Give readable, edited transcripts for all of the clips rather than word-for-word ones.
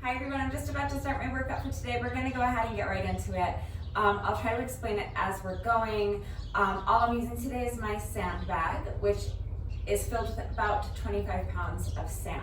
Hi everyone, I'm just about to start my workout for today. We're gonna go ahead and get right into it. I'll try to explain it as we're going. All I'm using today is my sandbag, which is filled with about 25 pounds of sand.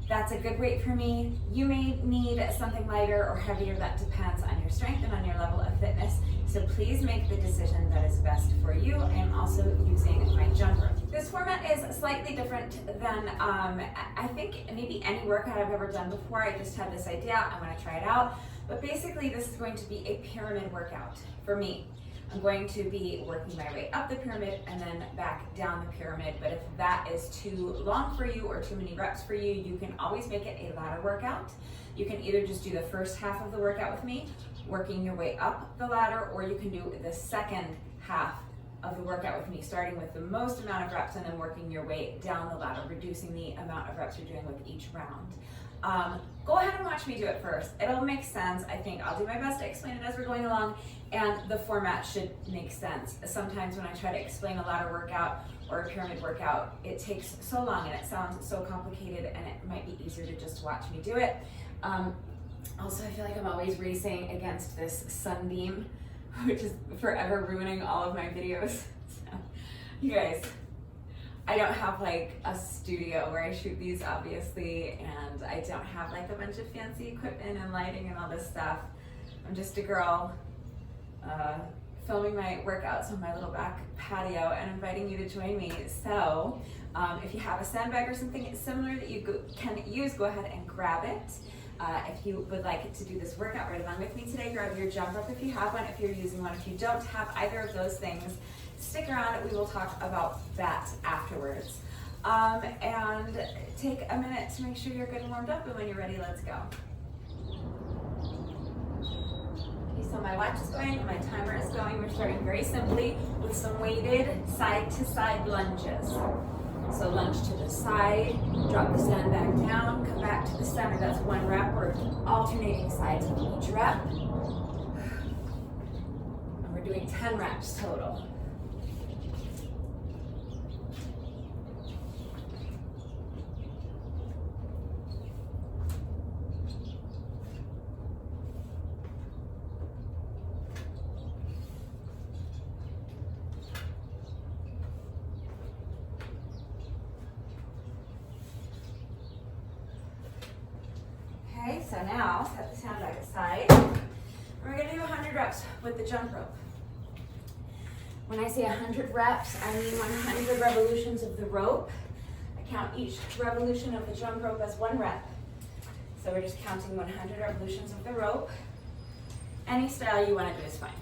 That's a good weight for me. You may need something lighter or heavier. That depends on your strength and on your level of fitness. So please make the decision that is best for you. I am also using my jump rope. This format is slightly different than I think maybe any workout I've ever done before. I just had this idea, I want to try it out. But basically this is going to be a pyramid workout for me. I'm going to be working my way up the pyramid and then back down the pyramid. But if that is too long for you or too many reps for you, you can always make it a ladder workout. You can either just do the first half of the workout with me, working your way up the ladder, or you can do the second half of the workout with me, starting with the most amount of reps and then working your way down the ladder, reducing the amount of reps you're doing with each round. Go ahead and watch me do it first. It'll make sense. I think I'll do my best to explain it as we're going along, and the format should make sense. Sometimes when I try to explain a ladder workout or a pyramid workout, it takes so long and it sounds so complicated, and it might be easier to just watch me do it. Also, I feel like I'm always racing against this sunbeam, which is forever ruining all of my videos. So, you guys, I don't have like a studio where I shoot these, obviously, and I don't have like a bunch of fancy equipment and lighting and all this stuff. I'm just a girl filming my workouts on my little back patio and inviting you to join me. So if you have a sandbag or something similar that you can use, go ahead and grab it. If you would like to do this workout right along with me today, grab your jump rope if you have one, if you're using one. If you don't have either of those things, stick around. We will talk about that afterwards. And take a minute to make sure you're good and warmed up, and when you're ready, let's go. Okay, so my watch is going, my timer is going. We're starting very simply with some weighted side-to-side lunges. So lunge to the side, drop the sandbag down, come back to the center. That's one rep. We're alternating sides of each rep. And we're doing 10 reps total. Okay, so now set the sandbag aside. We're going to do 100 reps with the jump rope. When I say 100 reps, I mean 100 revolutions of the rope. I count each revolution of the jump rope as one rep. So we're just counting 100 revolutions of the rope. Any style you want to do is fine.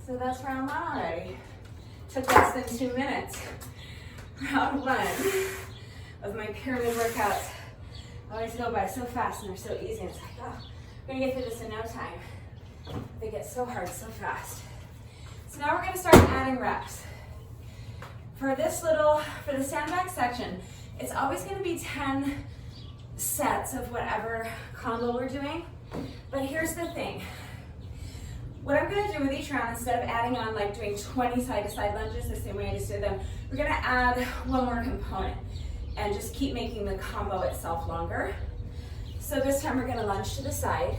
So that's round one already. Took less than 2 minutes. Round one of my pyramid workouts. I always go by so fast and they're so easy. It's like, oh, we're gonna get through this in no time. They get so hard so fast. So now we're gonna start adding reps. For the sandbag section, it's always gonna be 10 sets of whatever combo we're doing. But here's the thing. What I'm going to do with each round, instead of adding on like doing 20 side-to-side lunges the same way I just did them, we're going to add one more component and just keep making the combo itself longer. So this time we're going to lunge to the side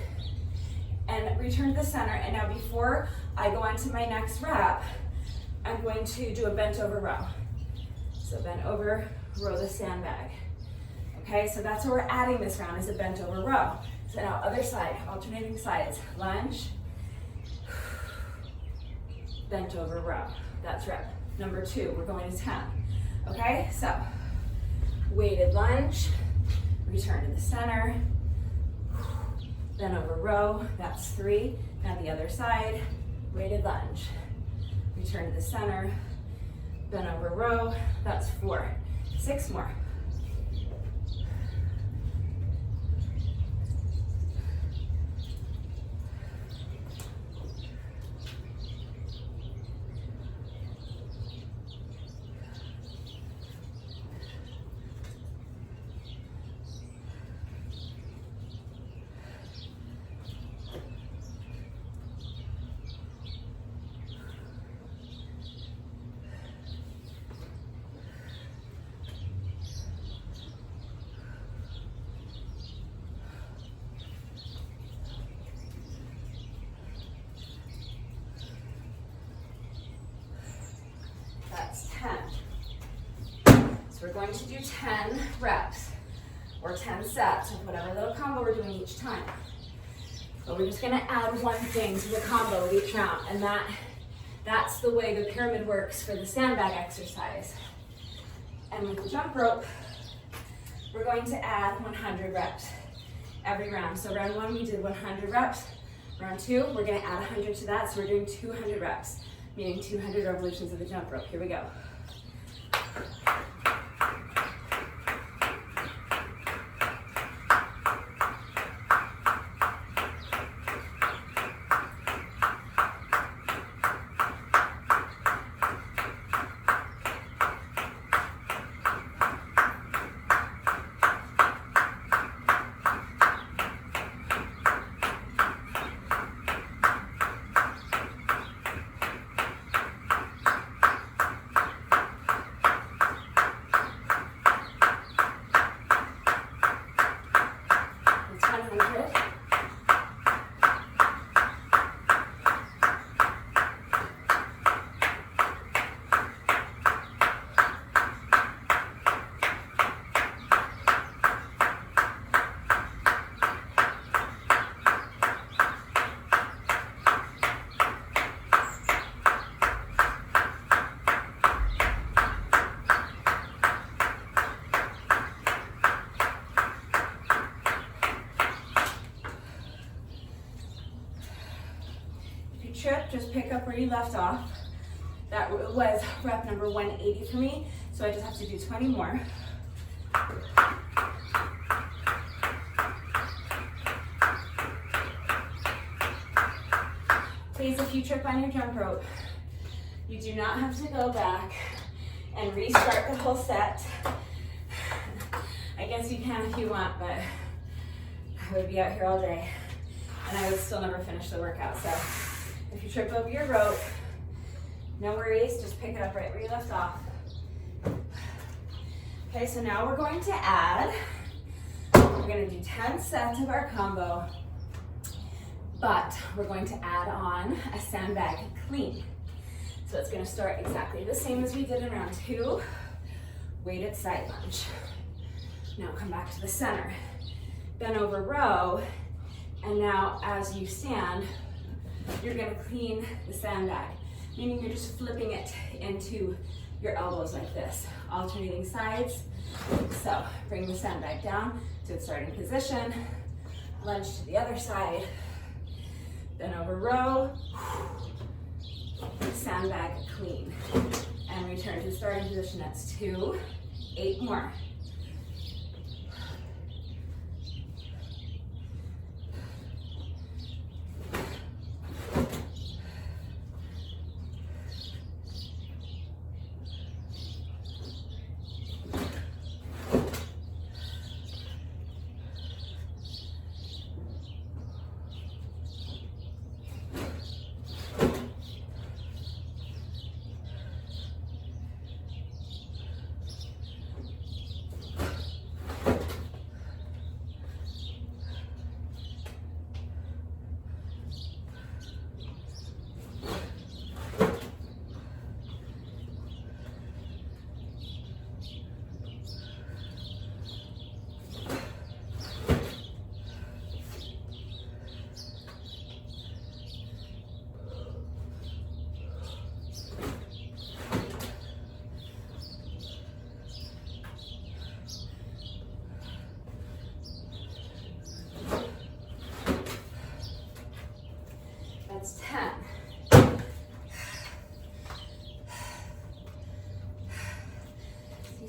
and return to the center. And now before I go on to my next rep, I'm going to do a bent over row. So bent over, row the sandbag. Okay, so that's what we're adding this round, is a bent over row. So now other side, alternating sides, lunge, bent over row. That's rep number 2. We're going to 10. Okay, so weighted lunge, return to the center, bent over row. That's 3. Now the other side, weighted lunge, return to the center, Bend over row, that's 4. 6 more. That's 10. So we're going to do 10 reps or 10 sets of whatever little combo we're doing each time. But we're just gonna add one thing to the combo of each round, and that's the way the pyramid works for the sandbag exercise. And with the jump rope, we're going to add 100 reps every round. So round 1, we did 100 reps. Round 2, we're gonna add 100 to that, so we're doing 200 reps, meaning 200 revolutions of the jump rope. Here we go. Trip, just pick up where you left off. That was rep number 180 for me, so I just have to do 20 more. Please, if you trip on your jump rope, you do not have to go back and restart the whole set. I guess you can if you want, but I would be out here all day and I would still never finish the workout. So if you trip over your rope, no worries, just pick it up right where you left off. Okay, so now we're going to we're gonna do 10 sets of our combo, but we're going to add on a sandbag clean. So it's gonna start exactly the same as we did in round 2, weighted side lunge. Now come back to the center, bend over row, and now as you stand, you're gonna clean the sandbag, meaning you're just flipping it into your elbows like this, alternating sides. So bring the sandbag down to its starting position, lunge to the other side, then over row, sandbag clean, and return to starting position. That's 2, 8 more.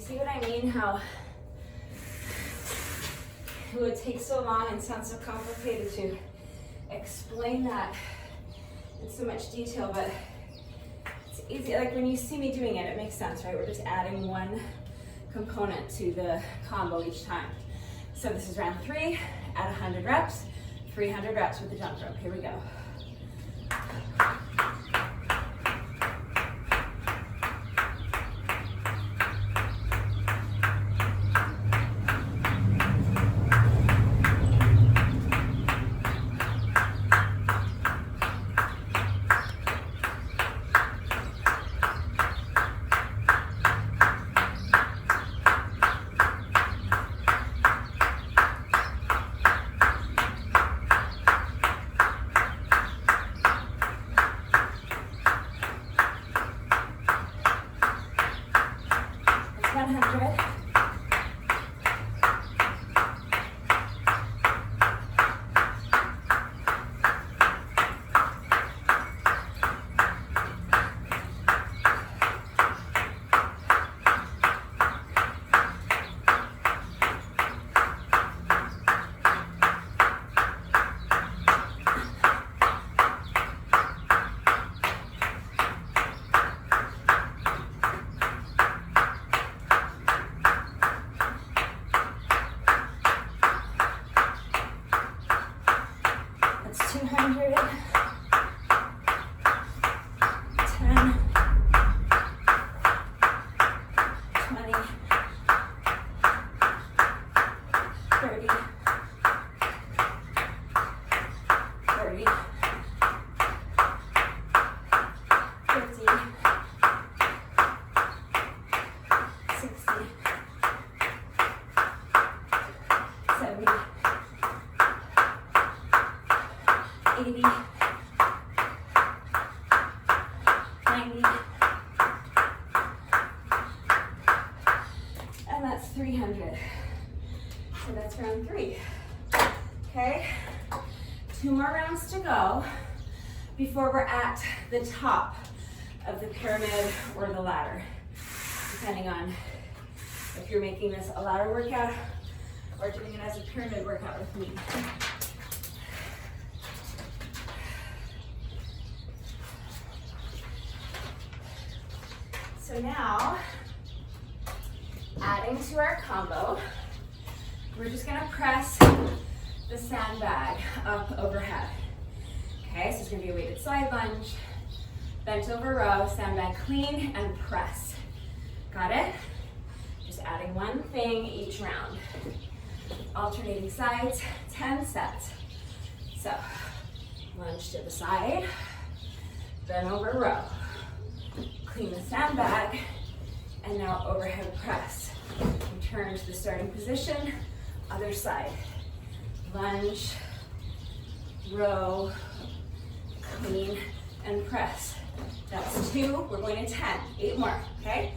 see what I mean? How it would take so long and sound so complicated to explain that in so much detail, but it's easy. Like when you see me doing it, it makes sense, right? We're just adding one component to the combo each time. So this is round 3 at 100 reps, 300 reps with the jump rope. Here we go. And that's 300. So that's round 3. Okay, 2 more rounds to go before we're at the top of the pyramid or the ladder, depending on if you're making this a ladder workout or doing it as a pyramid workout with me. So now, adding to our combo, we're just gonna press the sandbag up overhead. Okay, so it's gonna be a weighted side lunge, bent over row, sandbag clean, and press. Got it? Just adding one thing each round. Alternating sides, 10 sets. So, lunge to the side, bend over row. Clean the sandbag, and now overhead press. Return to the starting position, other side. Lunge, row, clean, and press. That's 2, we're going to 10, 8 more, okay?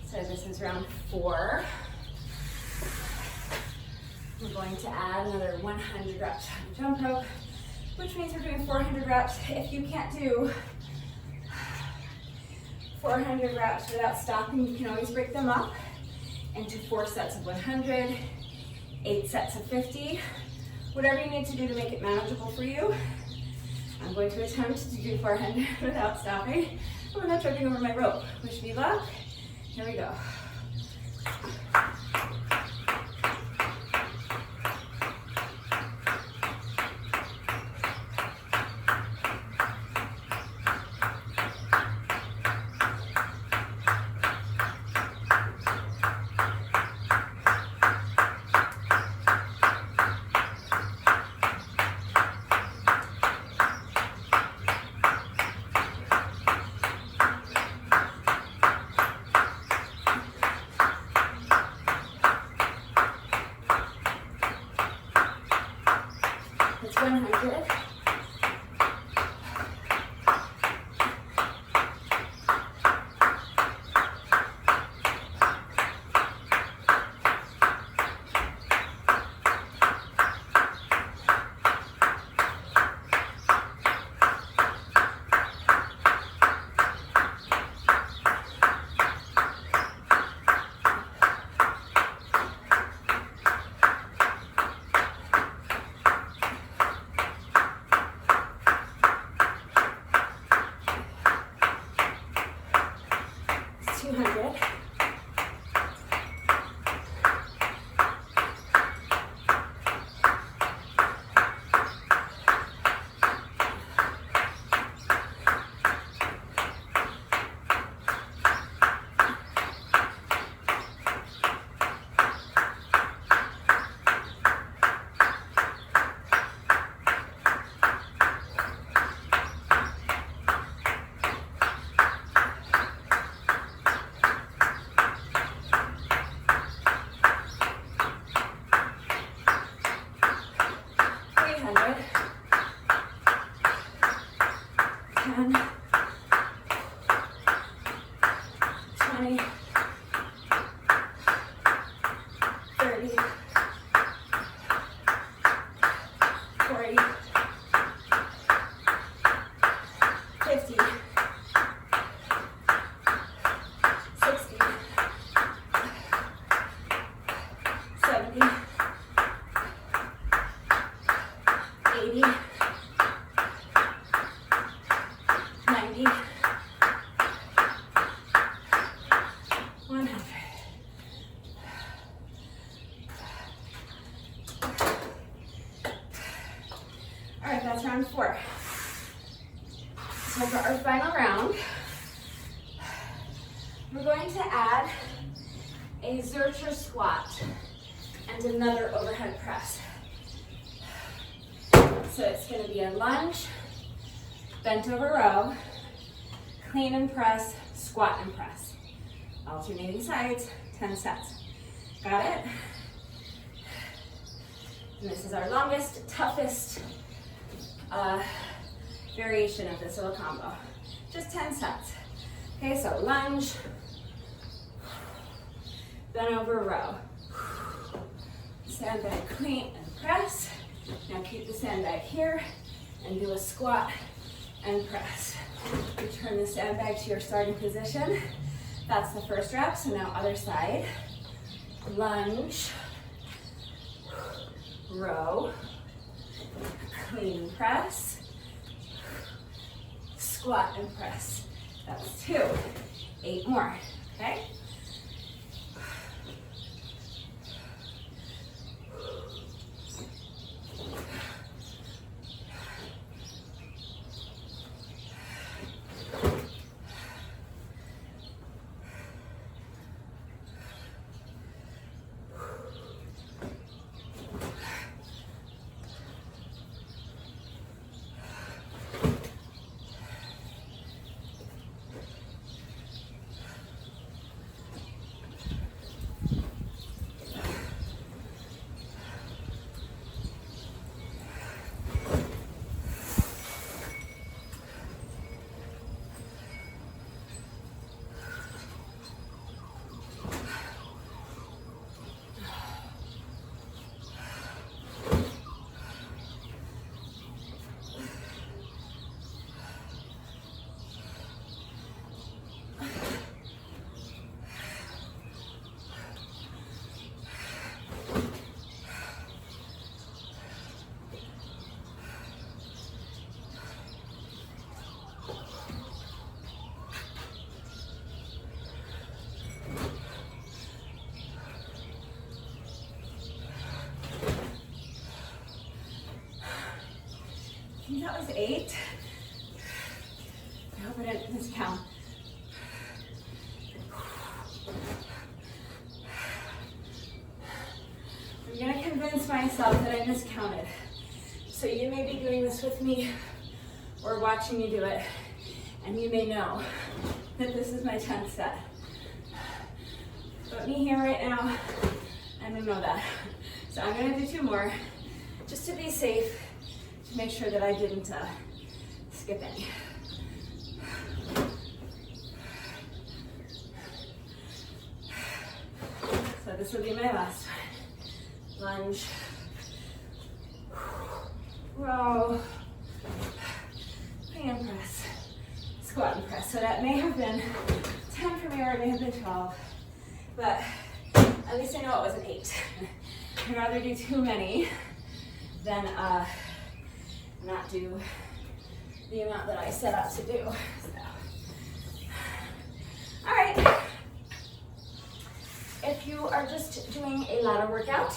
So this is round 4. We're going to add another 100 reps on the jump rope, which means we're doing 400 reps. If you can't do 400 reps without stopping. You can always break them up into 4 sets of 100, 8 sets of 50, whatever you need to do to make it manageable for you. I'm going to attempt to do 400 without stopping, and without tripping over my rope. Wish me luck. Here we go. It's 100. That's round 4. So for our final round, we're going to add a Zercher squat and another overhead press. So it's going to be a lunge, bent over row, clean and press, squat and press. Alternating sides, 10 sets. Got it? And this is our longest, toughest variation of this little combo. Just 10 sets. Okay, so lunge, bent over row, sandbag clean and press. Now keep the sandbag here and do a squat and press. Return the sandbag to your starting position. That's the first rep, so now other side. Lunge, row, clean and press, squat and press. That's 2. 8 more, okay? myself if I didn't miscount. I'm gonna convince myself that I miscounted. So you may be doing this with me or watching me do it, and you may know that this is my 10th set. But me here right now, I don't know that. So I'm gonna do 2 more, just to be safe, to make sure that I didn't skip any. So this will be my last one. Lunge, row, hand press, squat and press. So that may have been 10 for me, or it may have been 12, but at least I know it wasn't 8. I'd rather do too many than not do the amount that I set out to do. So. All right. If you are just doing a ladder workout,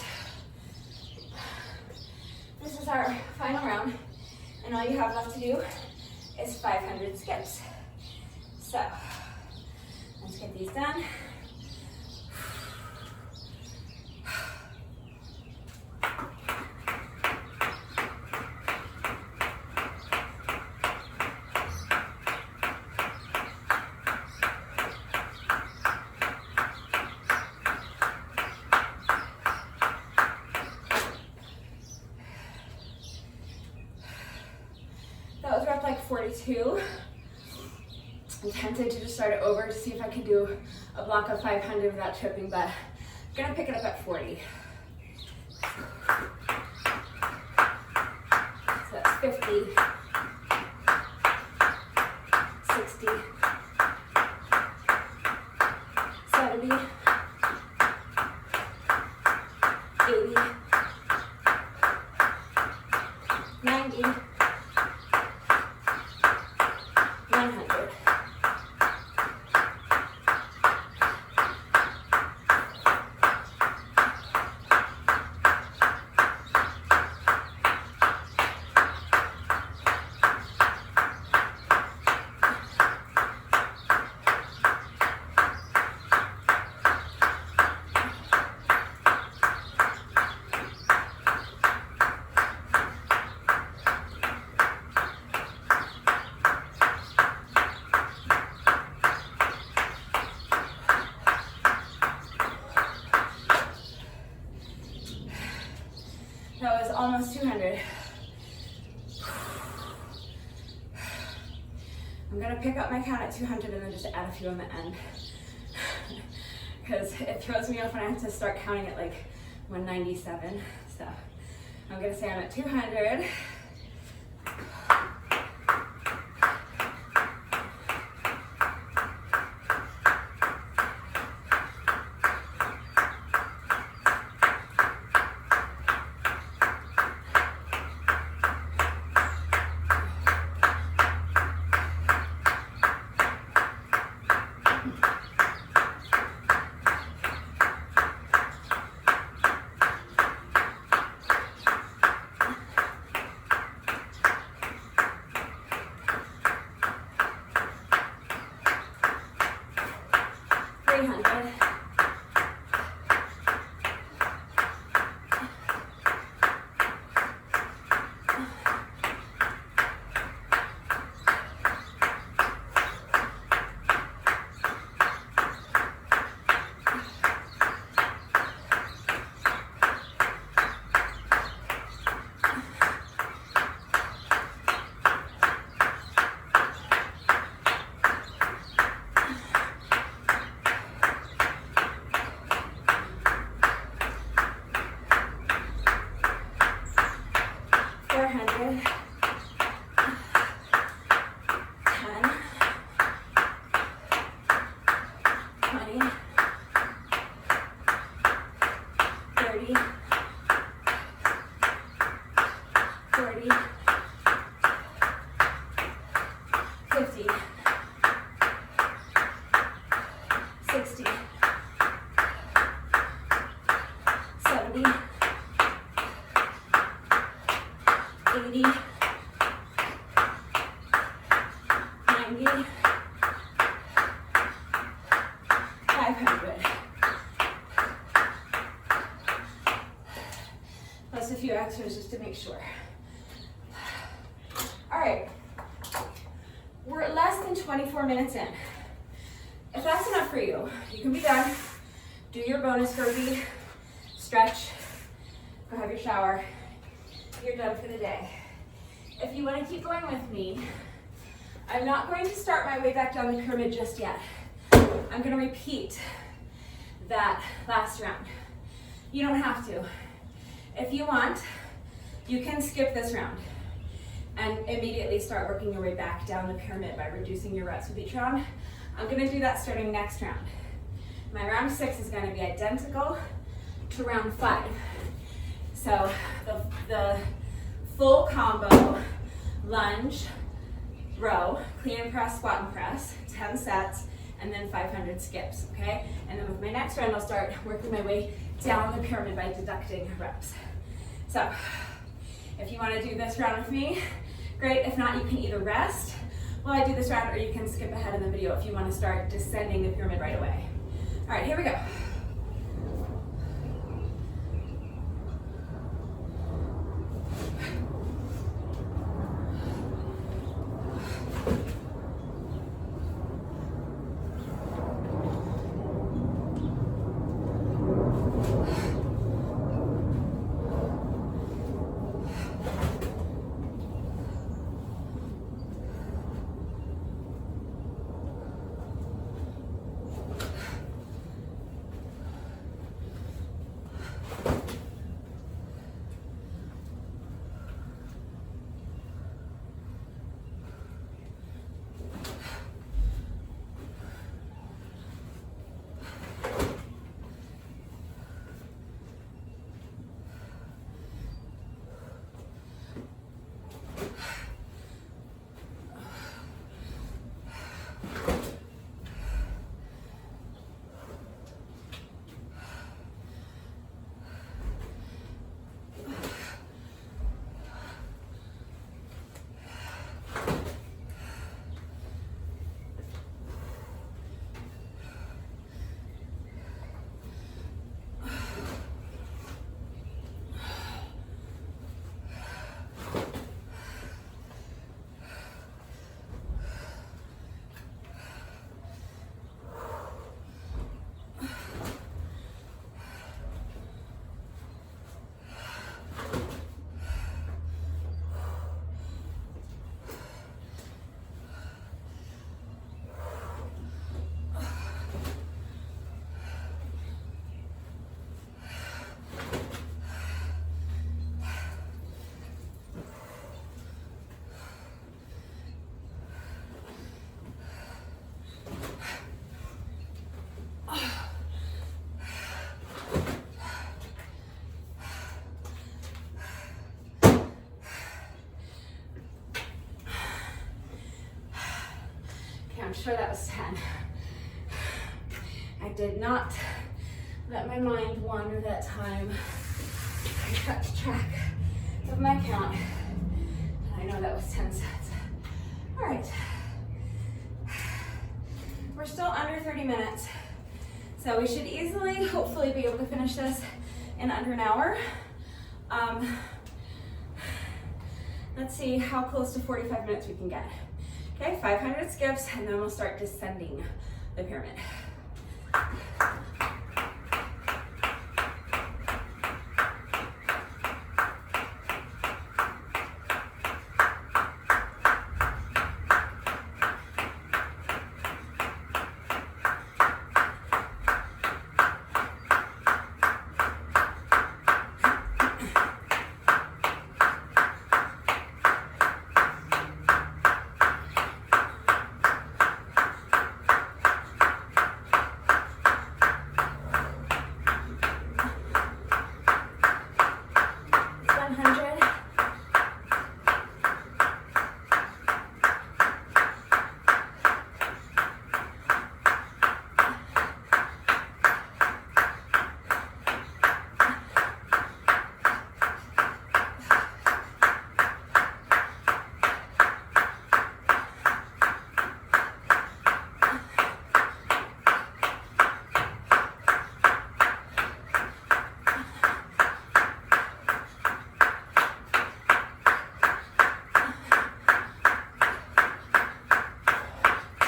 this is our final round, and all you have left to do is 500 skips. So let's get these done. That was rep like 42. I'm tempted to just start it over to see if I could do a block of 500 without tripping, but I'm gonna pick it up at 40. So that's 50, 60, 70, 80, 90, 100. That was almost 200. I'm gonna pick up my count at 200 and then just add a few on the end. Because it throws me off when I have to start counting at like 197. So I'm gonna say I'm at 200. 90, 500. Plus a few extras just to make sure. All right, we're less than 24 minutes in. If that's enough for you, you can be done. Do your bonus burpee, stretch, go have your shower. You're done for the day. If you want to keep going with me, I'm not going to start my way back down the pyramid just yet. I'm going to repeat that last round. You don't have to. If you want, you can skip this round and immediately start working your way back down the pyramid by reducing your reps with each round. I'm going to do that starting next round. My round 6 is going to be identical to round 5. So the full combo, lunge, row, clean and press, squat and press, 10 sets, and then 500 skips, okay? And then with my next round, I'll start working my way down the pyramid by deducting reps. So if you want to do this round with me, great. If not, you can either rest while I do this round, or you can skip ahead in the video if you want to start descending the pyramid right away. All right, here we go. I'm sure that was 10. I did not let my mind wander that time. I kept track of my count. I know that was 10 sets. All right. We're still under 30 minutes. So we should easily, hopefully, be able to finish this in under an hour. Let's see how close to 45 minutes we can get. Okay, 500 skips, and then we'll start descending the pyramid.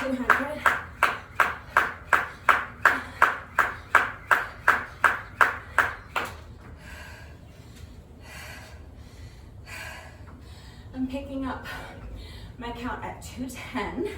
200. I'm picking up my count at 210.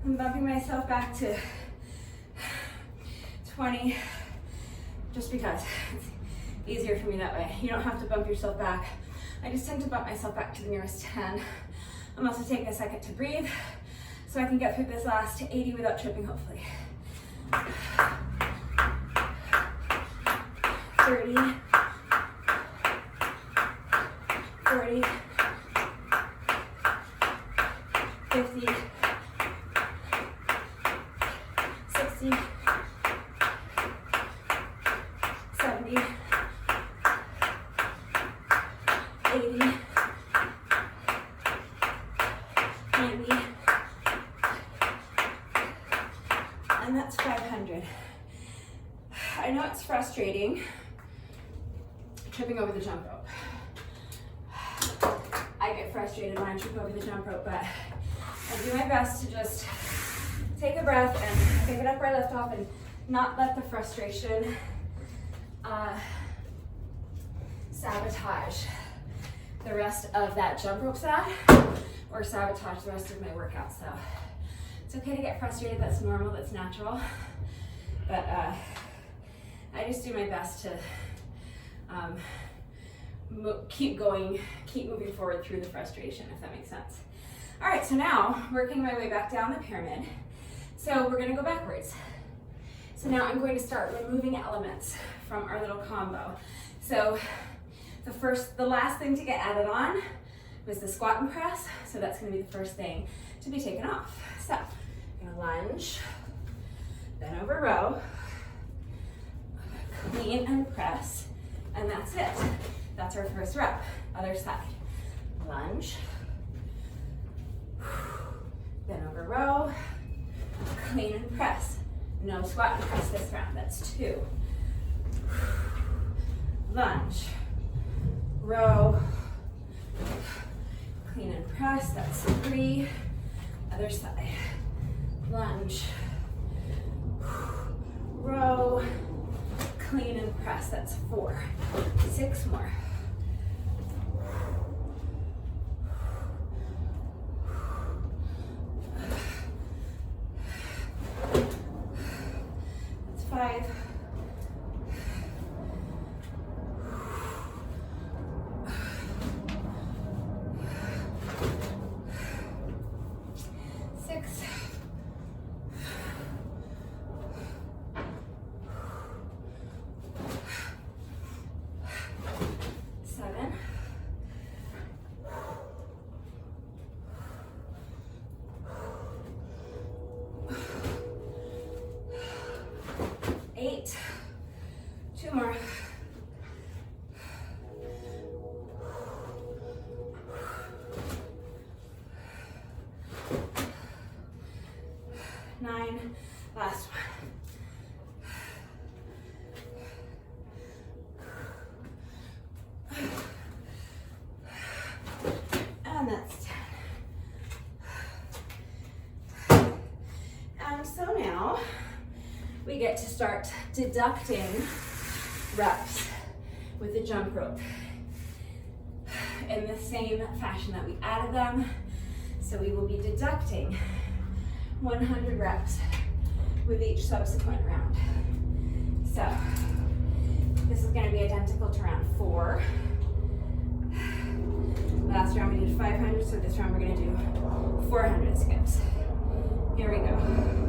I'm bumping myself back to 20 just because it's easier for me that way. You don't have to bump yourself back. I just tend to bump myself back to the nearest 10. I'm also taking a second to breathe so I can get through this last 80 without tripping, hopefully. 30, 40, 50, 60, 70, 80, 90, and that's 500. I know it's frustrating tripping over the jump rope. I get frustrated when I trip over the jump rope, but I do my best to just take a breath and pick it up where I left off and not let the frustration sabotage the rest of that jump rope set or sabotage the rest of my workout. So it's okay to get frustrated. That's normal, that's natural. But I just do my best to keep going, keep moving forward through the frustration, if that makes sense. All right, so now working my way back down the pyramid. So we're gonna go backwards. So now I'm going to start removing elements from our little combo. So the last thing to get added on was the squat and press. So that's gonna be the first thing to be taken off. So I'm gonna lunge, bend over row, clean and press, and that's it. That's our first rep. Other side. Lunge, bend over row, clean and press. No squat and press this round. That's 2. Lunge, row, clean and press. That's 3. Other side. Lunge, row, clean and press. That's 4. 6 more. That's 5. 6. 7. 9, last one. And that's 10. And so now we get to start deducting reps with the jump rope in the same fashion that we added them. So we will be deducting 100 reps with each subsequent round. So this is going to be identical to round 4. Last round we did 500, so this round we're going to do 400 skips. Here we go.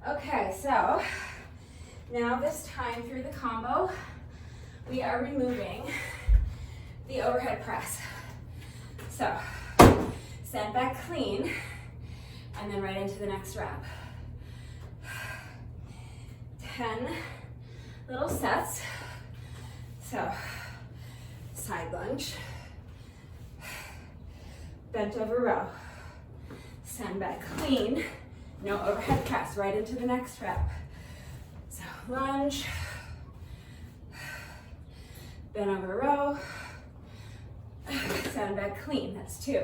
Okay, so now this time through the combo, we are removing the overhead press. So, sandbag clean, and then right into the next rep. 10 little sets. So, side lunge, bent over row, sandbag clean, no overhead press, right into the next rep. So lunge, bend over row, sandbag clean, that's 2.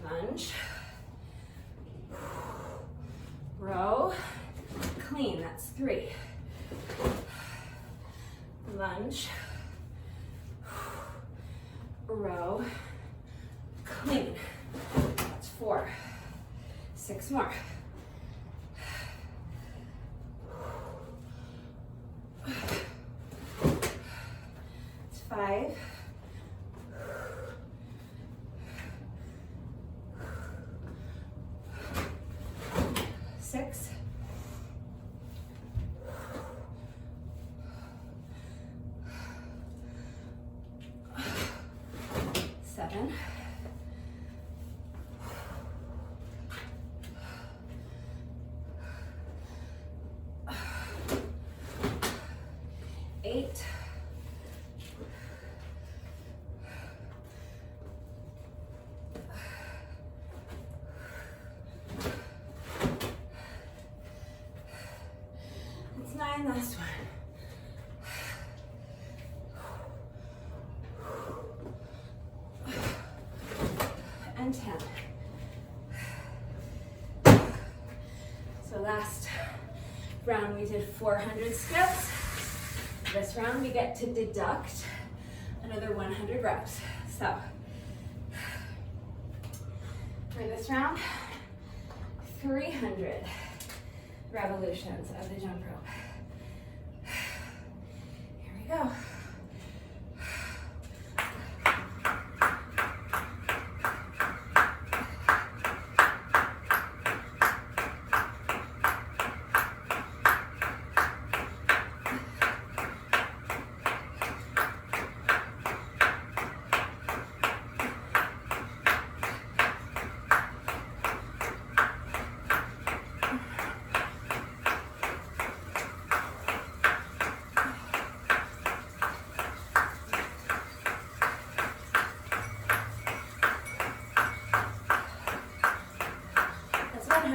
Lunge, row, clean, that's 3. Lunge, row, clean, that's 4. 6 more. It's 5. 6. 7. And last one. And 10. So last round we did 400 steps. This round we get to deduct another 100 reps. So for this round, 300 revolutions of the jump rope. Here we go. That's 100.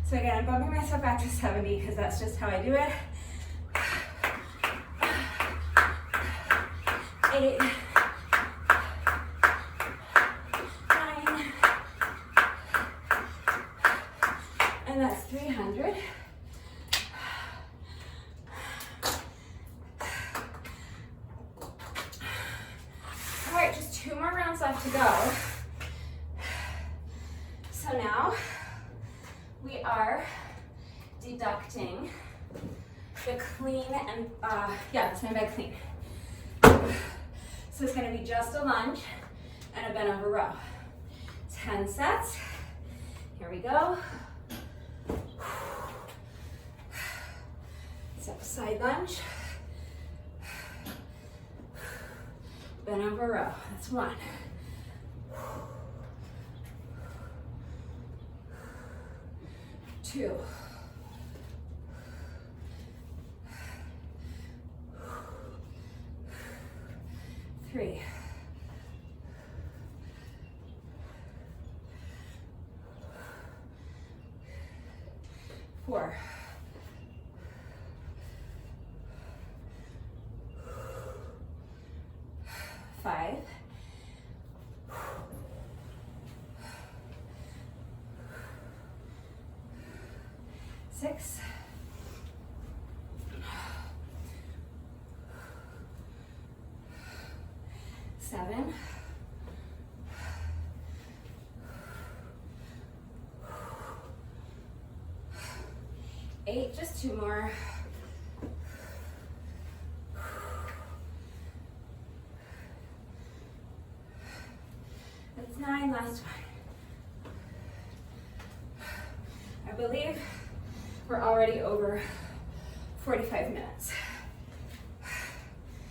So again, I'm bumping myself back to 70 because that's just how I do it. 8, 9, and that's 300. All right, just 2 more rounds left to go. So now we are deducting the clean and, the sandbag clean. So it's gonna be just a lunge and a bent over row. 10 sets, here we go. Step side lunge, bent over row, that's 1. 2. 3. 4. 5. 6. 7. 8, just 2 more. 9, last one. I believe we're already over 45 minutes.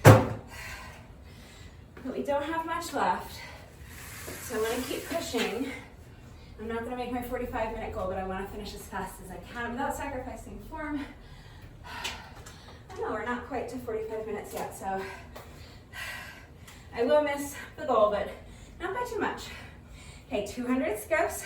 But we don't have much left, so I'm gonna keep pushing. I'm not gonna make my 45-minute goal, but I wanna finish as fast as I can without sacrificing form. I know we're not quite to 45 minutes yet, so I will miss the goal, but not by too much. Okay, 200 skips.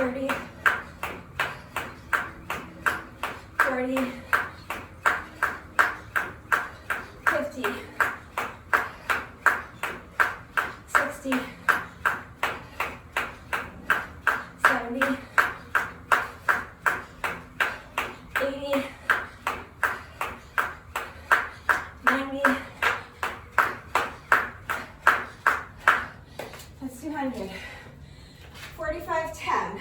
30, 40, 50, 60, 70, 80, 90, that's 200, 45, 10.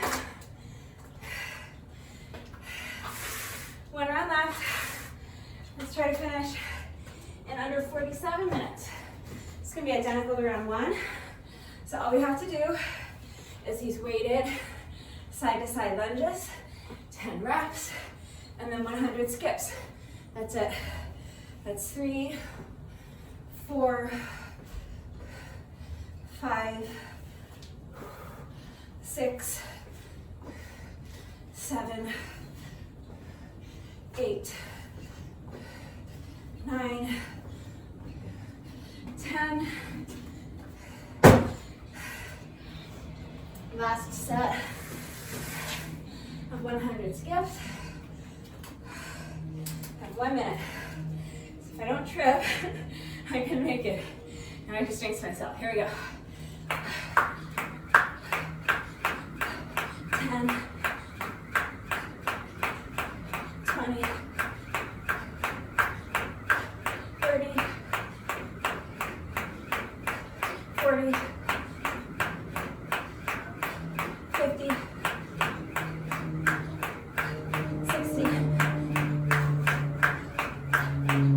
One round left. Let's try to finish in under 47 minutes. It's gonna be identical to round one. So all we have to do is these weighted side to side lunges, 10 reps, and then 100 skips. That's it. That's 3, 4, 5, 6, 7, 8, 9, 10. Last set of 100 skips. Have 1 minute. So if I don't trip, I can make it. And I just jinx myself. Here we go. 10, 20, 30, 40, 50, 60,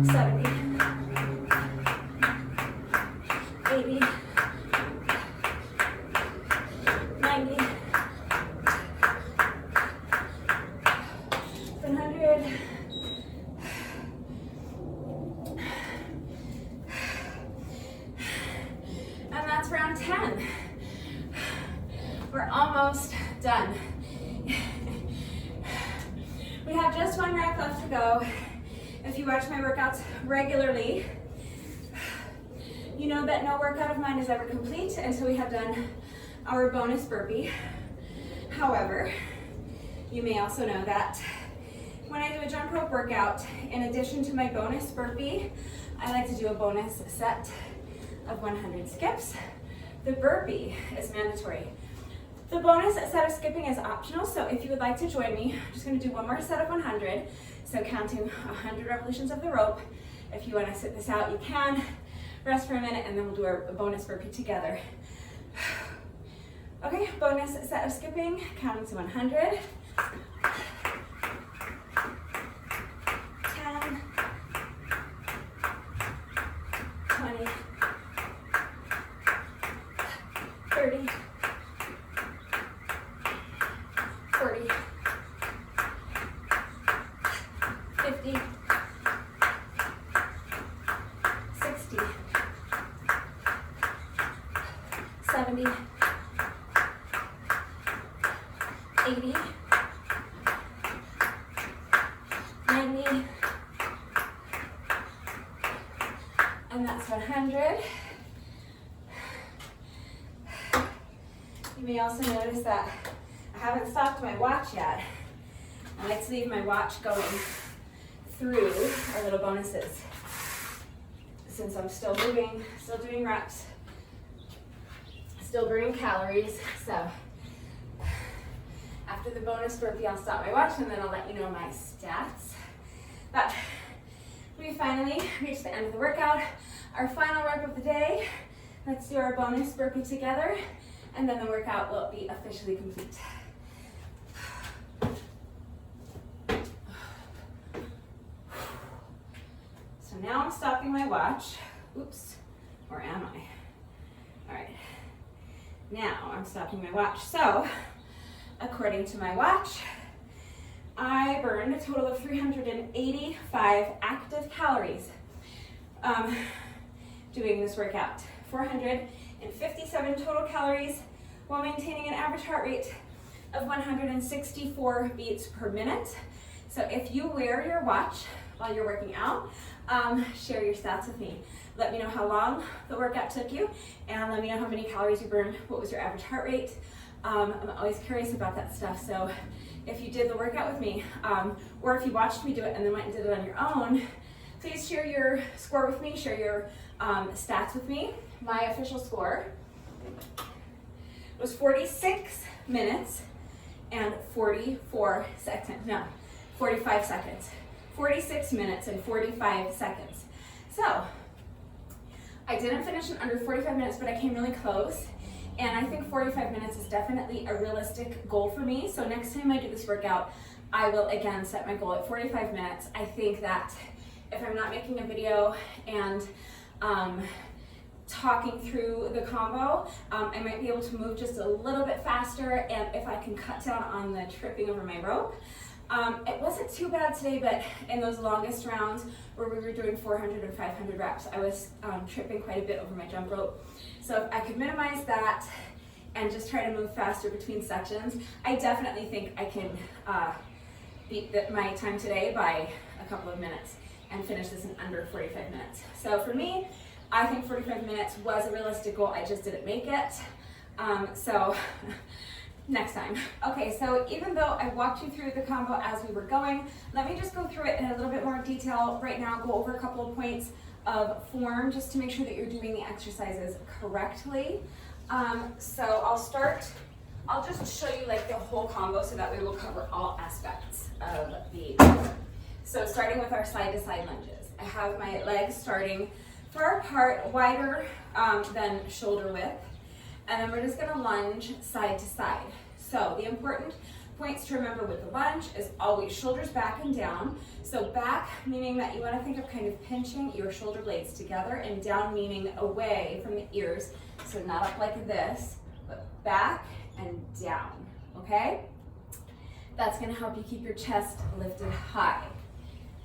70, 80, 90, 100. And that's round 10. We're almost done. We have just 1 rep left to go. If you watch my workouts regularly, you know that no workout of mine is ever complete until we have done our bonus burpee. However, you may also know that when I do a jump rope workout, in addition to my bonus burpee, I like to do a bonus set of 100 skips. The burpee is mandatory. The bonus set of skipping is optional, so if you would like to join me, I'm just going to do 1 more set of 100, so counting 100 revolutions of the rope. If you want to sit this out, you can. Rest for a minute, and then we'll do our bonus burpee together. Okay, bonus set of skipping, counting to 100. 10, 20, 30, 40, 50, 60, 70, 80, 90, and that's 100. You may also notice that I haven't stopped my watch yet. I like to leave my watch going through our little bonuses. Since I'm still moving, still doing reps, still burning calories, so after the bonus burpee, I'll stop my watch and then I'll let you know my stats. But we finally reached the end of the workout. Our final rep of the day. Let's do our bonus burpee together, and then the workout will be officially complete. So now I'm stopping my watch. Oops, or am I? All right, now I'm stopping my watch. So, according to my watch, I burned a total of 385 active calories doing this workout. 457 total calories while maintaining an average heart rate of 164 beats per minute. So if you wear your watch while you're working out, share your stats with me. Let me know how long the workout took you, and let me know how many calories you burned, what was your average heart rate, I'm always curious about that stuff. So if you did the workout with me, or if you watched me do it and then went and did it on your own, please share your score with me, share your stats with me. My official score was 46 minutes and 45 seconds. 46 minutes and 45 seconds. So I didn't finish in under 45 minutes, but I came really close. And I think 45 minutes is definitely a realistic goal for me. So next time I do this workout, I will again set my goal at 45 minutes. I think that if I'm not making a video and talking through the combo, I might be able to move just a little bit faster, and if I can cut down on the tripping over my rope. It wasn't too bad today, but in those longest rounds where we were doing 400 and 500 reps, I was tripping quite a bit over my jump rope. So if I could minimize that and just try to move faster between sections, I definitely think I can beat my time today by a couple of minutes and finish this in under 45 minutes. So for me, I think 45 minutes was a realistic goal. I just didn't make it. So next time. Okay, so even though I walked you through the combo as we were going, let me just go through it in a little bit more detail right now, go over a couple of points of form just to make sure that you're doing the exercises correctly. So I'll just show you like the whole combo so that we will cover all aspects of the combo. So starting with our side to side lunges. I have my legs starting far apart, wider than shoulder width. And then we're just gonna lunge side to side. So the important points to remember with the lunge is always shoulders back and down. So back meaning that you wanna think of kind of pinching your shoulder blades together, and down meaning away from the ears. So not up like this, but back and down, okay? That's gonna help you keep your chest lifted high.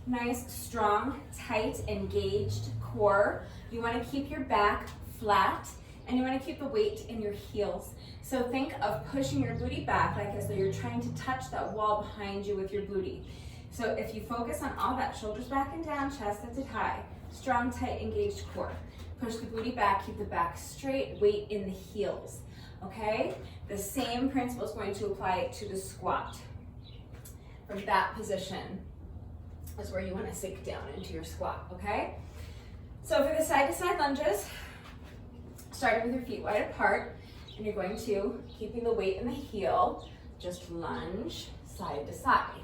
Nice, strong, tight, engaged core. You wanna keep your back flat, and you want to keep the weight in your heels. So think of pushing your booty back like as though you're trying to touch that wall behind you with your booty. So if you focus on all that, shoulders back and down, chest lifted high, strong, tight, engaged core. Push the booty back, keep the back straight, weight in the heels, okay? The same principle is going to apply to the squat. From that position is where you want to sink down into your squat, okay? So for the side to side lunges, starting with your feet wide apart, and you're going to, keeping the weight in the heel, just lunge side to side.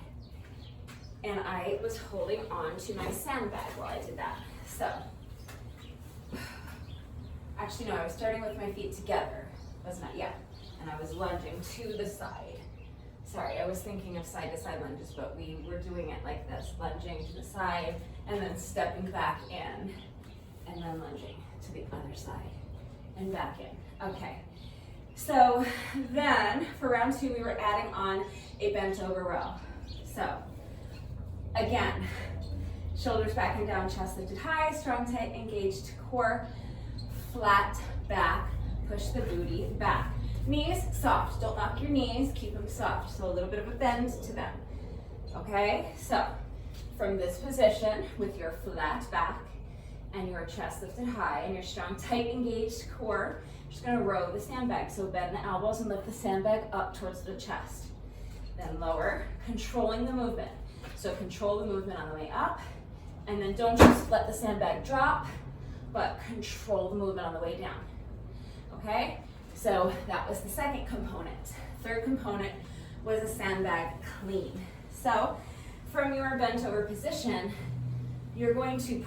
And I was holding on to my sandbag while I did that. So, actually no, I was starting with my feet together, was not yet. And I was lunging to the side. Sorry, I was thinking of side to side lunges, but we were doing it like this, lunging to the side, and then stepping back in, and then lunging to the other side. And back in. Okay. So then for round 2, we were adding on a bent over row. So again, shoulders back and down, chest lifted high, strong, tight, engaged core, flat back, push the booty back. Knees soft, don't lock your knees, keep them soft. So a little bit of a bend to them. Okay, so from this position with your flat back, and your chest lifted high, and your strong, tight, engaged core, you're just gonna row the sandbag. So bend the elbows and lift the sandbag up towards the chest. Then lower, controlling the movement. So control the movement on the way up, and then don't just let the sandbag drop, but control the movement on the way down, okay? So that was the second component. Third component was a sandbag clean. So from your bent over position, you're going to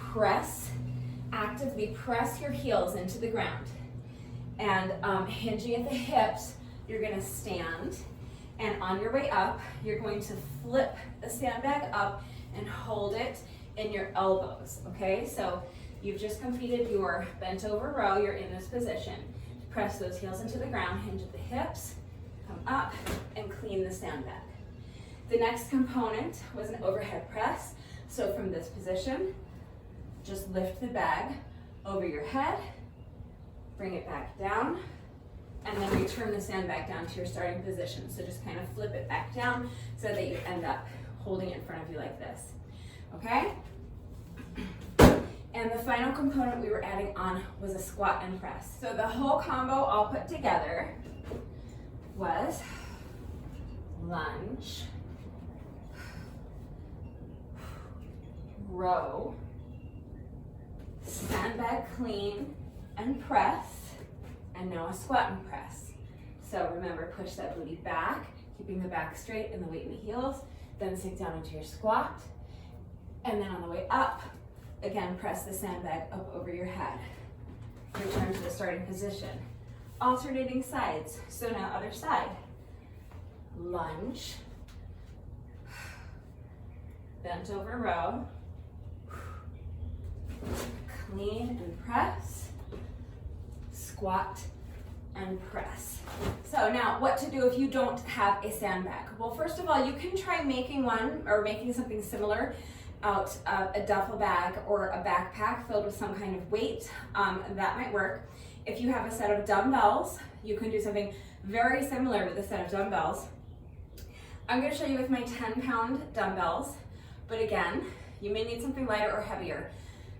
actively press your heels into the ground. And hinging at the hips, you're gonna stand, and on your way up, you're going to flip the sandbag up and hold it in your elbows, okay? So you've just completed your bent over row, you're in this position. Press those heels into the ground, hinge at the hips, come up, and clean the sandbag. The next component was an overhead press. So from this position, just lift the bag over your head, bring it back down, and then return the sandbag down to your starting position. So just kind of flip it back down so that you end up holding it in front of you like this, okay? And the final component we were adding on was a squat and press. So the whole combo all put together was lunge, row, sandbag clean and press, and now a squat and press. So remember, push that booty back, keeping the back straight and the weight in the heels, then sink down into your squat, and then on the way up, again, press the sandbag up over your head. Return to the starting position. Alternating sides. So now other side. Lunge, bent over row, clean and press, squat and press. So now what to do if you don't have a sandbag? Well, first of all, you can try making one or making something similar out of a duffel bag or a backpack filled with some kind of weight. That might work. If you have a set of dumbbells, you can do something very similar with a set of dumbbells. I'm going to show you with my 10-pound dumbbells, but again, you may need something lighter or heavier.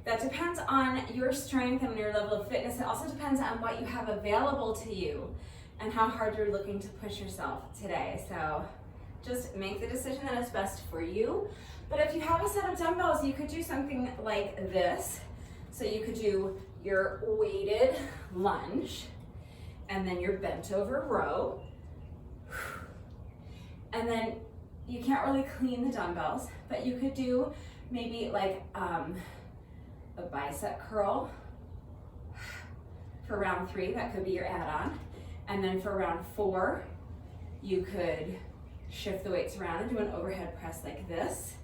That depends on your strength and your level of fitness. It also depends on what you have available to you and how hard you're looking to push yourself today. So just make the decision that is best for you. But if you have a set of dumbbells, you could do something like this. So you could do your weighted lunge, and then your bent over row. And then you can't really clean the dumbbells, but you could do maybe like a bicep curl for round 3, that could be your add-on. And then for round 4, you could shift the weights around and do an overhead press like this.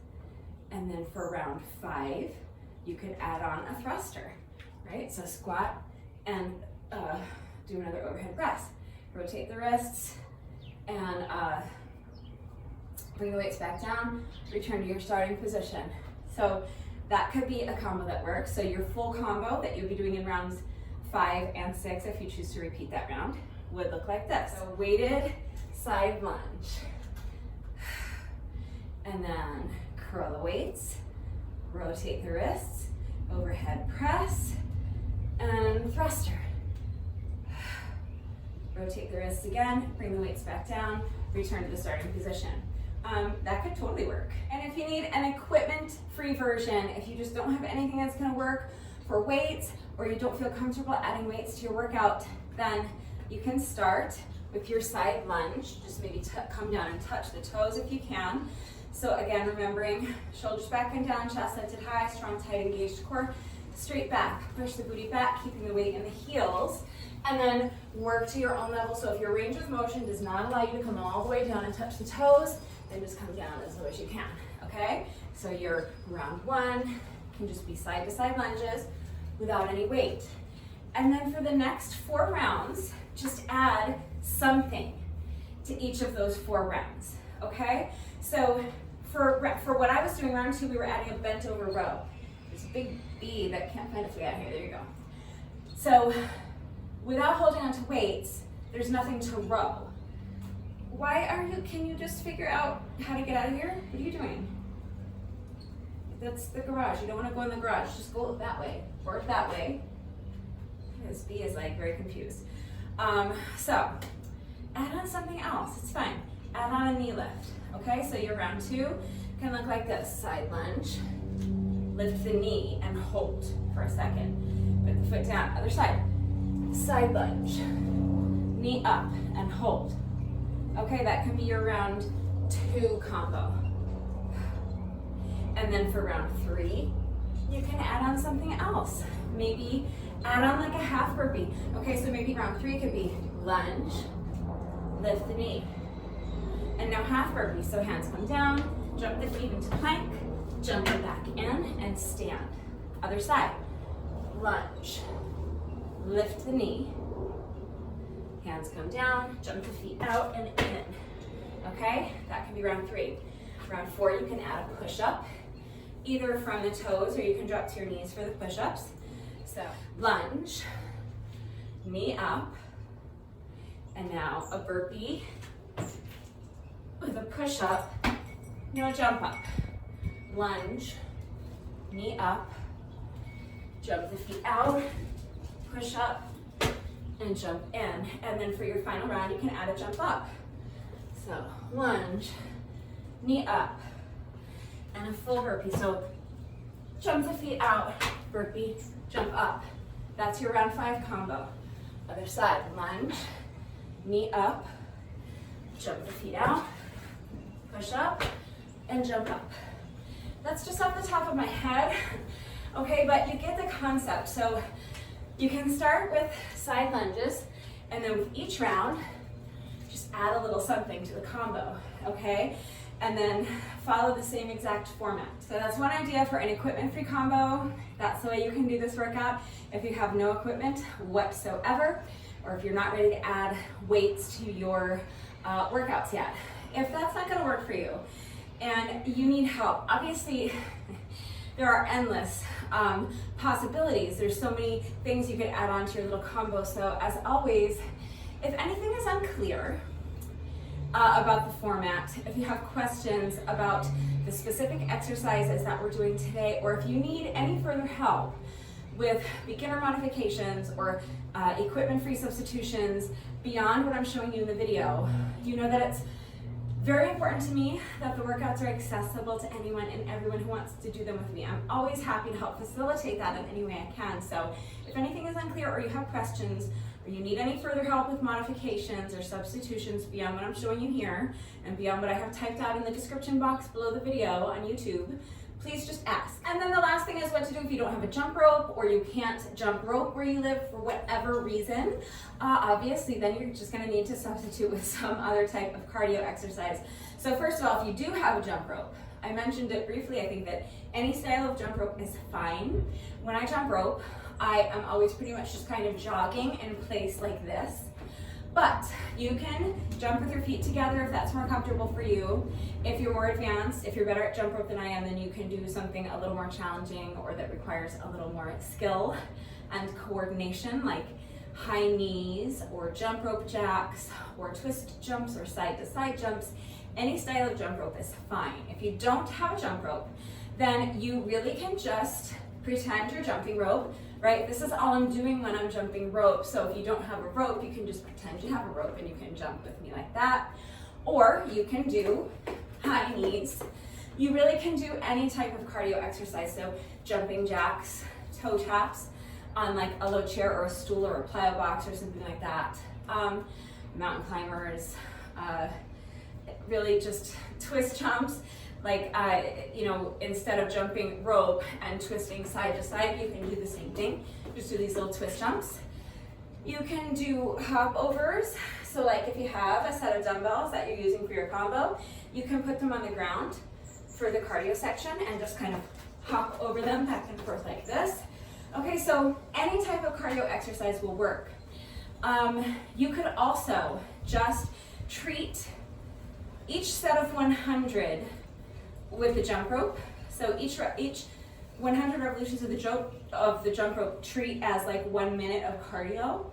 And then for round 5, you could add on a thruster, right? So squat and do another overhead press. Rotate the wrists and bring the weights back down, return to your starting position. So that could be a combo that works. So your full combo that you'll be doing in rounds 5 and 6, if you choose to repeat that round, would look like this. So weighted side lunge. And then curl the weights, rotate the wrists, overhead press, and thruster. Rotate the wrists again, bring the weights back down, return to the starting position. That could totally work. And if you need an equipment-free version, if you just don't have anything that's gonna work for weights, or you don't feel comfortable adding weights to your workout, then you can start with your side lunge. Just maybe come down and touch the toes if you can. So again, remembering shoulders back and down, chest lifted high, strong, tight, engaged core, straight back. Push the booty back, keeping the weight in the heels, and then work to your own level. So if your range of motion does not allow you to come all the way down and touch the toes, then just come down as low as you can, okay? So your round 1 can just be side to side lunges without any weight. And then for the next 4 rounds, just add something to each of those 4 rounds, okay? So for what I was doing, round 2, we were adding a bent over row. There's a big B that I can't find its way out here, there you go. So without holding on to weights, there's nothing to row. Can you just figure out how to get out of here? What are you doing? That's the garage, you don't wanna go in the garage, just go that way, or that way. This B is like very confused. So add on something else, it's fine. Add on a knee lift, okay? So your round 2 can look like this, side lunge, lift the knee and hold for a second. Put the foot down, other side. Side lunge, knee up and hold. Okay, that can be your round 2 combo. And then for round 3, you can add on something else. Maybe add on like a half burpee. Okay, so maybe round 3 could be lunge, lift the knee. And now half burpee, so hands come down, jump the feet into plank, jump it back in and stand. Other side, lunge, lift the knee, hands come down, jump the feet out and in. Okay, that can be round 3. Round 4, you can add a push-up, either from the toes or you can drop to your knees for the push-ups. So lunge, knee up, and now a burpee with a push-up, no jump up. Lunge, knee up, jump the feet out, push up, and jump in. And then for your final round, you can add a jump up. So lunge, knee up, and a full burpee. So jump the feet out, burpee, jump up. That's your round 5 combo. Other side, lunge, knee up, jump the feet out, push up, and jump up. That's just off the top of my head, okay, but you get the concept. So you can start with side lunges, and then with each round, just add a little something to the combo, okay? And then follow the same exact format. So that's one idea for an equipment-free combo. That's the way you can do this workout if you have no equipment whatsoever, or if you're not ready to add weights to your workouts yet. If that's not gonna work for you and you need help, obviously there are endless possibilities. There's so many things you could add on to your little combo. So as always, if anything is unclear about the format, if you have questions about the specific exercises that we're doing today, or if you need any further help with beginner modifications or equipment-free substitutions beyond what I'm showing you in the video, you know that it's very important to me that the workouts are accessible to anyone and everyone who wants to do them with me. I'm always happy to help facilitate that in any way I can. So if anything is unclear or you have questions or you need any further help with modifications or substitutions beyond what I'm showing you here and beyond what I have typed out in the description box below the video on YouTube, please just ask. And then the last thing is what to do if you don't have a jump rope or you can't jump rope where you live for whatever reason. Obviously, then you're just gonna need to substitute with some other type of cardio exercise. So first of all, if you do have a jump rope, I mentioned it briefly, I think that any style of jump rope is fine. When I jump rope, I am always pretty much just kind of jogging in place like this. But you can jump with your feet together if that's more comfortable for you. If you're more advanced, if you're better at jump rope than I am, then you can do something a little more challenging or that requires a little more skill and coordination, like high knees or jump rope jacks or twist jumps or side to side jumps. Any style of jump rope is fine. If you don't have a jump rope, then you really can just pretend you're jumping rope, right? This is all I'm doing when I'm jumping rope. So if you don't have a rope, you can just pretend you have a rope and you can jump with me like that. Or you can do high knees. You really can do any type of cardio exercise. So jumping jacks, toe taps on like a low chair or a stool or a plyo box or something like that. Mountain climbers, really just twist jumps. Like, instead of jumping rope and twisting side to side, you can do the same thing. Just do these little twist jumps. You can do hop overs. So like if you have a set of dumbbells that you're using for your combo, you can put them on the ground for the cardio section and just kind of hop over them back and forth like this. Okay, so any type of cardio exercise will work. You could also just treat each set of 100 with the jump rope. So each 100 revolutions of the jump rope treat as like 1 minute of cardio.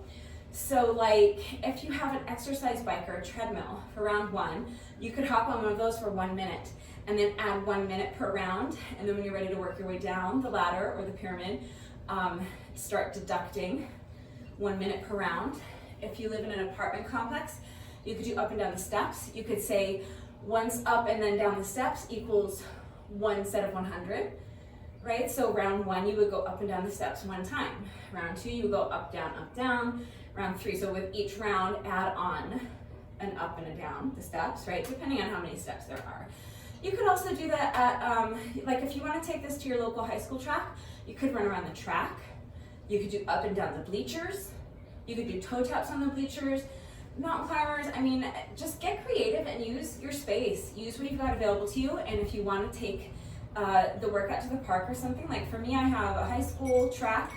So like if you have an exercise bike or a treadmill for round 1, you could hop on one of those for 1 minute and then add 1 minute per round. And then when you're ready to work your way down the ladder or the pyramid, start deducting 1 minute per round. If you live in an apartment complex, you could do up and down the steps. You could say once up and then down the steps equals 1 set of 100, right? So round 1, you would go up and down the steps 1 time. Round 2, you would go up, down. Round 3, so with each round, add on an up and a down the steps, right? Depending on how many steps there are. You could also do that at, like if you want to take this to your local high school track, you could run around the track. You could do up and down the bleachers. You could do toe taps on the bleachers. Mountain climbers, I mean, just get creative and use your space. Use what you've got available to you. And if you want to take the workout to the park or something, like for me, I have a high school track.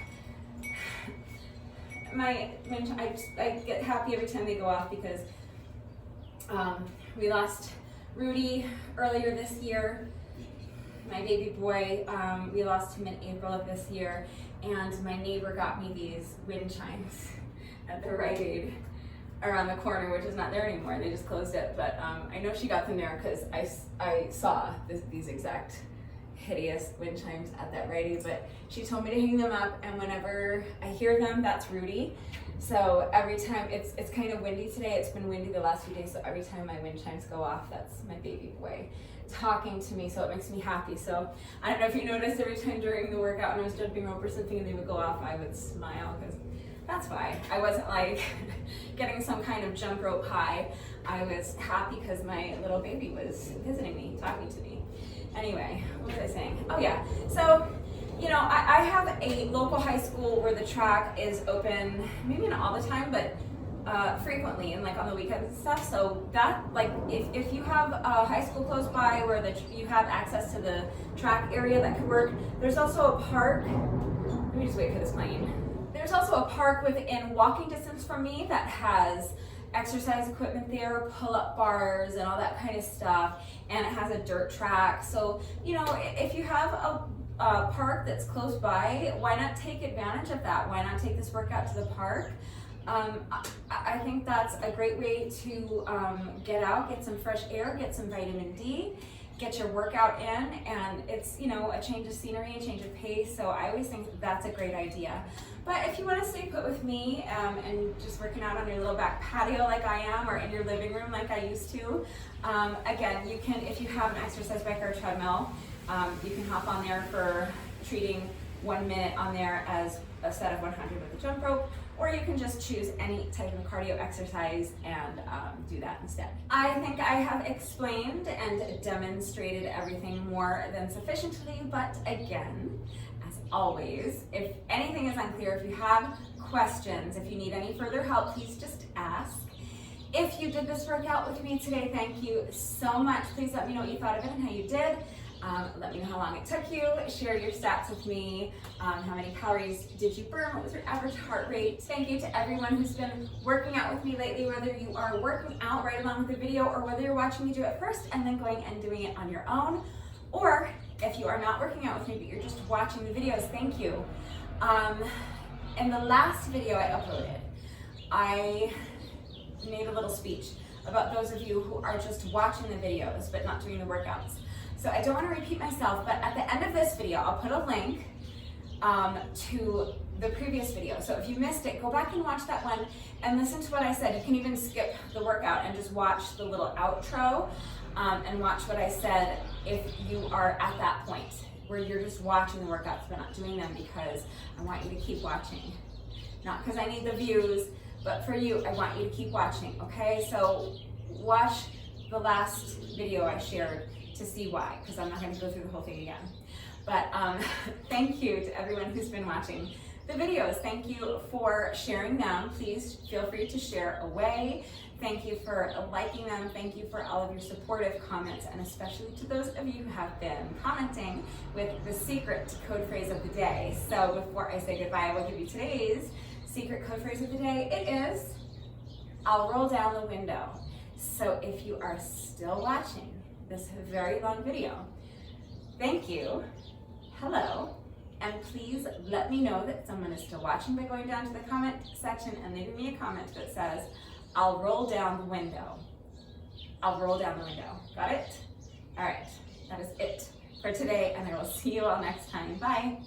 I get happy every time they go off because we lost Rudy earlier this year. My baby boy, we lost him in April of this year. And my neighbor got me these wind chimes at the Rite Aid around the corner, which is not there anymore. They just closed it, but I know she got them there because I saw these exact hideous wind chimes at that Rite Aid, but she told me to hang them up, and whenever I hear them, that's Rudy. So every time, it's kind of windy today. It's been windy the last few days, so every time my wind chimes go off, that's my baby boy talking to me, so it makes me happy. So I don't know if you noticed, every time during the workout when I was jumping rope or something and they would go off, I would smile, because that's why. I wasn't like getting some kind of jump rope high. I was happy because my little baby was visiting me, talking to me. Anyway, what was I saying? Oh yeah, so you know, I have a local high school where the track is open, maybe not all the time, but frequently, and like on the weekends and stuff. So that, like, if you have a high school close by where you have access to the track area, that could work. There's also a park. Let me just wait for this plane. There's also a park within walking distance from me that has exercise equipment there, pull-up bars and all that kind of stuff, and it has a dirt track. So, you know, if you have a park that's close by, why not take advantage of that? Why not take this workout to the park? I think that's a great way to get out, get some fresh air, get some vitamin D, get your workout in, and it's, you know, a change of scenery, a change of pace. So I always think that's a great idea. But if you want to stay put with me and just working out on your little back patio like I am, or in your living room like I used to, again, you can, if you have an exercise bike or a treadmill, you can hop on there for treating 1 minute on there as a set of 100 with a jump rope, or you can just choose any type of cardio exercise and do that instead. I think I have explained and demonstrated everything more than sufficiently, but again, as always, if anything is unclear, if you have questions, if you need any further help, please just ask. If you did this workout with me today, thank you so much. Please let me know what you thought of it and how you did. Let me know how long it took you. Share your stats with me. How many calories did you burn? What was your average heart rate? Thank you to everyone who's been working out with me lately, whether you are working out right along with the video or whether you're watching me do it first and then going and doing it on your own. Or if you are not working out with me, but you're just watching the videos, thank you. In the last video I uploaded, I made a little speech about those of you who are just watching the videos but not doing the workouts. So I don't want to repeat myself, but at the end of this video, I'll put a link to the previous video. So if you missed it, go back and watch that one and listen to what I said. You can even skip the workout and just watch the little outro and watch what I said if you are at that point where you're just watching the workouts but not doing them, because I want you to keep watching. Not because I need the views, but for you, I want you to keep watching, okay? So watch the last video I shared to see why, because I'm not going to go through the whole thing again. But thank you to everyone who's been watching the videos. Thank you for sharing them. Please feel free to share away. Thank you for liking them. Thank you for all of your supportive comments, and especially to those of you who have been commenting with the secret code phrase of the day. So before I say goodbye, I will give you today's secret code phrase of the day. It is, I'll roll down the window. So if you are still watching this very long video, thank you, hello, and please let me know that someone is still watching by going down to the comment section and leaving me a comment that says, I'll roll down the window. I'll roll down the window. Got it? All right, that is it for today, and I will see you all next time. Bye.